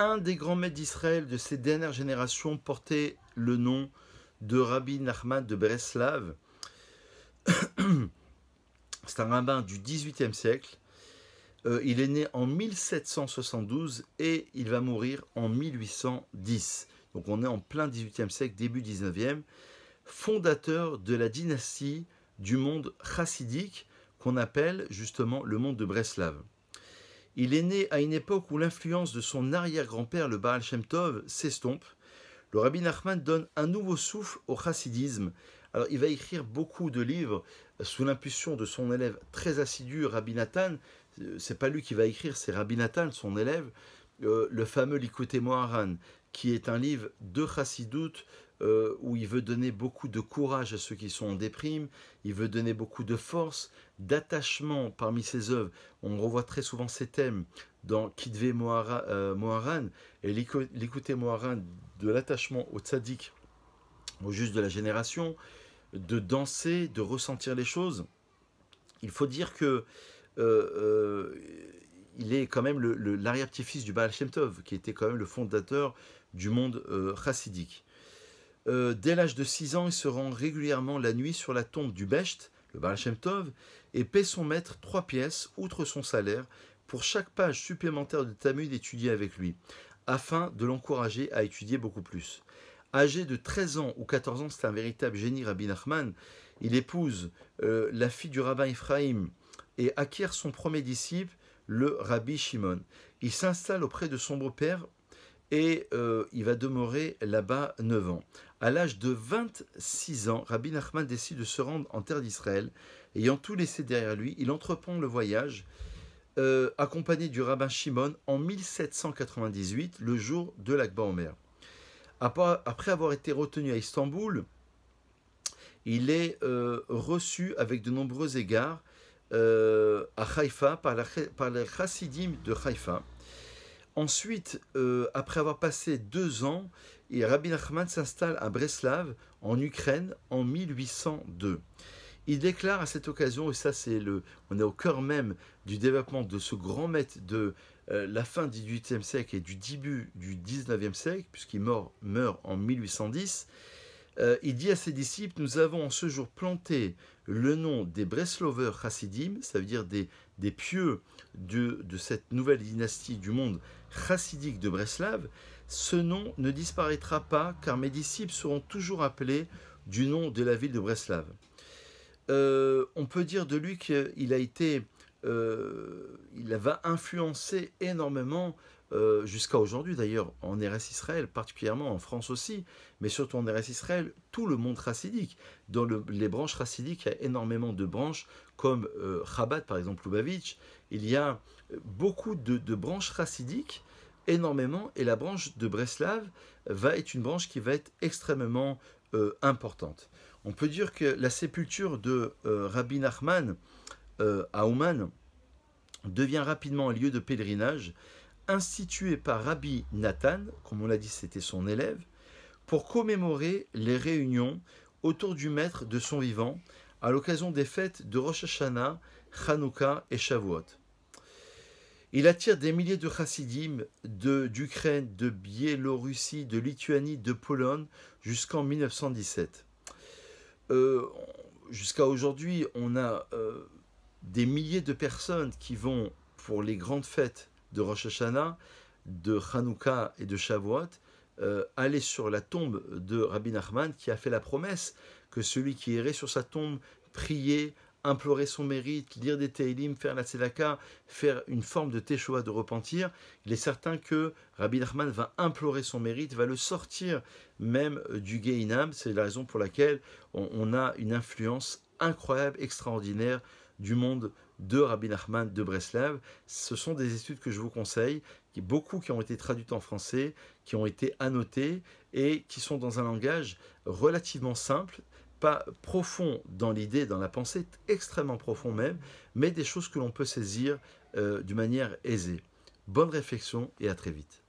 Un des grands maîtres d'Israël de ces dernières générations portait le nom de Rabbi Nachman de Breslav. C'est un rabbin du XVIIIe siècle. Il est né en 1772 et il va mourir en 1810. Donc on est en plein XVIIIe siècle, début XIXe. Fondateur de la dynastie du monde chassidique qu'on appelle justement le monde de Breslav. Il est né à une époque où l'influence de son arrière-grand-père, le Baal Shem Tov, s'estompe. Le Rabbi Nachman donne un nouveau souffle au chassidisme. Alors, il va écrire beaucoup de livres sous l'impulsion de son élève très assidu, Rabbi Nathan. C'est pas lui qui va écrire, c'est Rabbi Nathan, son élève. Le fameux Likutei Moharan, qui est un livre de chassidoute où il veut donner beaucoup de courage à ceux qui sont en déprime, il veut donner beaucoup de force, d'attachement parmi ses œuvres. On revoit très souvent ces thèmes dans Kitvei Moharan et Likutei Moharan, de l'attachement au tzaddik, au juste de la génération, de danser, de ressentir les choses. Il faut dire que il est quand même l'arrière-petit-fils du Baal Shem Tov, qui était quand même le fondateur du monde chassidique. Dès l'âge de 6 ans, il se rend régulièrement la nuit sur la tombe du Besht, le Baal Shem Tov, et paie son maître 3 pièces, outre son salaire, pour chaque page supplémentaire de Talmud étudiée avec lui, afin de l'encourager à étudier beaucoup plus. Âgé de 13 ans ou 14 ans, c'est un véritable génie, Rabbi Nachman. Il épouse la fille du rabbin Ephraim et acquiert son premier disciple, le Rabbi Shimon. Il s'installe auprès de son beau-père et il va demeurer là-bas 9 ans. À l'âge de 26 ans, Rabbi Nachman décide de se rendre en terre d'Israël. Ayant tout laissé derrière lui, il entreprend le voyage accompagné du rabbin Shimon en 1798, le jour de l'Akba Omer. Après avoir été retenu à Istanbul, il est reçu avec de nombreux égards à Haïfa par les chassidim de Haïfa. Ensuite, après avoir passé 2 ans, Rabbi Nachman s'installe à Breslav, en Ukraine, en 1802. Il déclare à cette occasion, et ça on est au cœur même du développement de ce grand maître de la fin du XVIIIe siècle et du début du XIXe siècle, puisqu'il meurt en 1810, il dit à ses disciples, nous avons en ce jour planté le nom des Breslovers chassidim, ça veut dire des pieux de cette nouvelle dynastie du monde chassidique de Breslav. Ce nom ne disparaîtra pas, car mes disciples seront toujours appelés du nom de la ville de Breslav. On peut dire de lui qu'il a été, il va influencer énormément jusqu'à aujourd'hui d'ailleurs en Eretz Israël, particulièrement en France aussi, mais surtout en Eretz Israël, tout le monde chassidique. Dans les branches chassidiques, il y a énormément de branches comme Chabad par exemple, Lubavitch. Il y a beaucoup de branches chassidiques, énormément, et la branche de Breslav va être une branche qui va être extrêmement importante. On peut dire que la sépulture de Rabbi Nachman à Ouman devient rapidement un lieu de pèlerinage institué par Rabbi Nathan, comme on l'a dit, c'était son élève, pour commémorer les réunions autour du maître de son vivant à l'occasion des fêtes de Rosh Hashanah, Hanouka et Shavuot. Il attire des milliers de chassidim d'Ukraine, de Biélorussie, de Lituanie, de Pologne jusqu'en 1917. Jusqu'à aujourd'hui, on a des milliers de personnes qui vont pour les grandes fêtes de Rosh Hashanah, de Hanouka et de Shavuot, aller sur la tombe de Rabbi Nachman qui a fait la promesse que celui qui irait sur sa tombe prier, implorer son mérite, lire des Tehillim, faire la Tzedaka, faire une forme de Teshuva, de repentir, il est certain que Rabbi Nachman va implorer son mérite, va le sortir même du Gehinam. C'est la raison pour laquelle on a une influence incroyable, extraordinaire du monde de Rabbi Nachman de Breslav. Ce sont des études que je vous conseille, beaucoup qui ont été traduites en français, qui ont été annotées et qui sont dans un langage relativement simple, pas profond dans l'idée, dans la pensée, extrêmement profond même, mais des choses que l'on peut saisir d'une manière aisée. Bonne réflexion et à très vite.